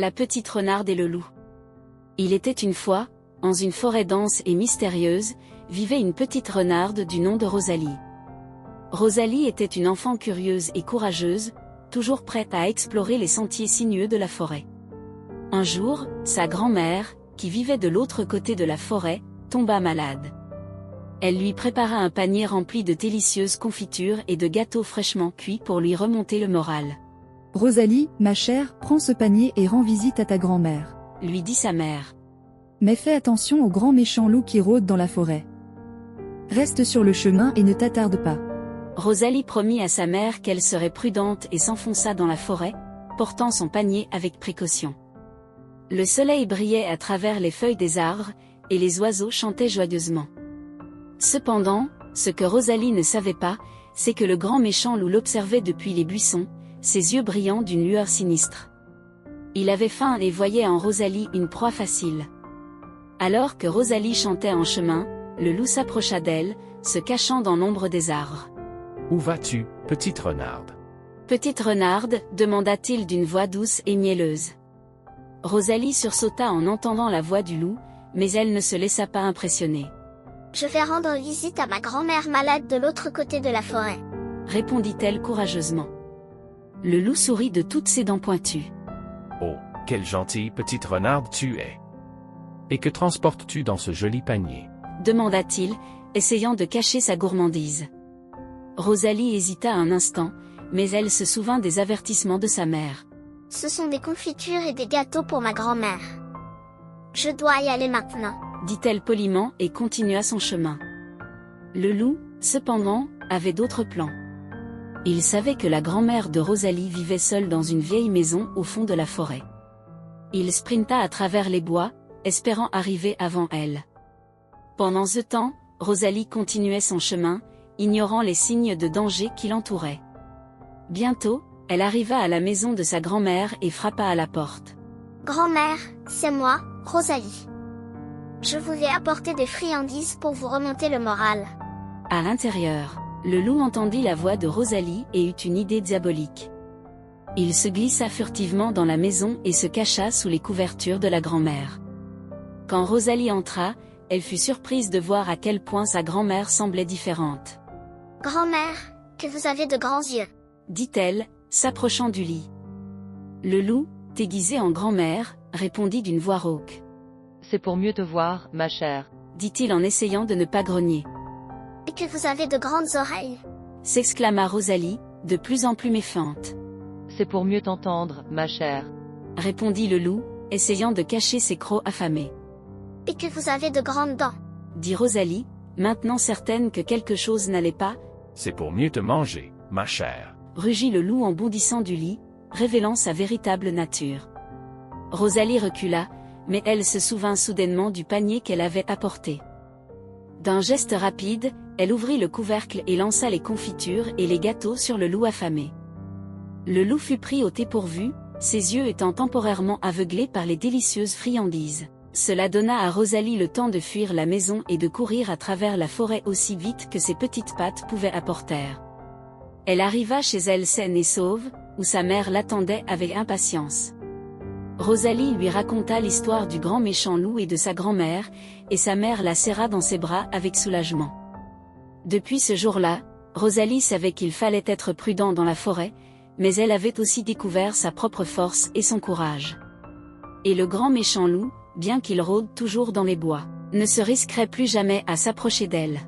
La petite renarde et le loup. Il était une fois, dans une forêt dense et mystérieuse, vivait une petite renarde du nom de Rosalie. Rosalie était une enfant curieuse et courageuse, toujours prête à explorer les sentiers sinueux de la forêt. Un jour, sa grand-mère, qui vivait de l'autre côté de la forêt, tomba malade. Elle lui prépara un panier rempli de délicieuses confitures et de gâteaux fraîchement cuits pour lui remonter le moral. Rosalie, ma chère, prends ce panier et rends visite à ta grand-mère. Lui dit sa mère. Mais fais attention au grand méchant loup qui rôde dans la forêt. Reste sur le chemin et ne t'attarde pas. Rosalie promit à sa mère qu'elle serait prudente et s'enfonça dans la forêt, portant son panier avec précaution. Le soleil brillait à travers les feuilles des arbres, et les oiseaux chantaient joyeusement. Cependant, ce que Rosalie ne savait pas, c'est que le grand méchant loup l'observait depuis les buissons, ses yeux brillants d'une lueur sinistre. Il avait faim et voyait en Rosalie une proie facile. Alors que Rosalie chantait en chemin, le loup s'approcha d'elle, se cachant dans l'ombre des arbres. « Où vas-tu, petite renarde ?» Petite renarde, demanda-t-il d'une voix douce et mielleuse. Rosalie sursauta en entendant la voix du loup, mais elle ne se laissa pas impressionner. « Je vais rendre visite à ma grand-mère malade de l'autre côté de la forêt. » répondit-elle courageusement. Le loup sourit de toutes ses dents pointues. « Oh, quelle gentille petite renarde tu es! Et que transportes-tu dans ce joli panier ?» demanda-t-il, essayant de cacher sa gourmandise. Rosalie hésita un instant, mais elle se souvint des avertissements de sa mère. « Ce sont des confitures et des gâteaux pour ma grand-mère. Je dois y aller maintenant. » dit-elle poliment et continua son chemin. Le loup, cependant, avait d'autres plans. Il savait que la grand-mère de Rosalie vivait seule dans une vieille maison au fond de la forêt. Il sprinta à travers les bois, espérant arriver avant elle. Pendant ce temps, Rosalie continuait son chemin, ignorant les signes de danger qui l'entouraient. Bientôt, elle arriva à la maison de sa grand-mère et frappa à la porte. « Grand-mère, c'est moi, Rosalie. Je vous ai apporté des friandises pour vous remonter le moral. » À l'intérieur, le loup entendit la voix de Rosalie et eut une idée diabolique. Il se glissa furtivement dans la maison et se cacha sous les couvertures de la grand-mère. Quand Rosalie entra, elle fut surprise de voir à quel point sa grand-mère semblait différente. « Grand-mère, que vous avez de grands yeux !» dit-elle, s'approchant du lit. Le loup, déguisé en grand-mère, répondit d'une voix rauque. « C'est pour mieux te voir, ma chère, » dit-il en essayant de ne pas grogner. « Et que vous avez de grandes oreilles !» s'exclama Rosalie, de plus en plus méfiante. « C'est pour mieux t'entendre, ma chère, » répondit le loup, essayant de cacher ses crocs affamés. « Et que vous avez de grandes dents !» dit Rosalie, maintenant certaine que quelque chose n'allait pas. « C'est pour mieux te manger, ma chère, » rugit le loup en bondissant du lit, révélant sa véritable nature. Rosalie recula, mais elle se souvint soudainement du panier qu'elle avait apporté. D'un geste rapide, elle ouvrit le couvercle et lança les confitures et les gâteaux sur le loup affamé. Le loup fut pris au dépourvu, ses yeux étant temporairement aveuglés par les délicieuses friandises. Cela donna à Rosalie le temps de fuir la maison et de courir à travers la forêt aussi vite que ses petites pattes pouvaient apporter. Elle arriva chez elle saine et sauve, où sa mère l'attendait avec impatience. Rosalie lui raconta l'histoire du grand méchant loup et de sa grand-mère, et sa mère la serra dans ses bras avec soulagement. Depuis ce jour-là, Rosalie savait qu'il fallait être prudent dans la forêt, mais elle avait aussi découvert sa propre force et son courage. Et le grand méchant loup, bien qu'il rôde toujours dans les bois, ne se risquerait plus jamais à s'approcher d'elle.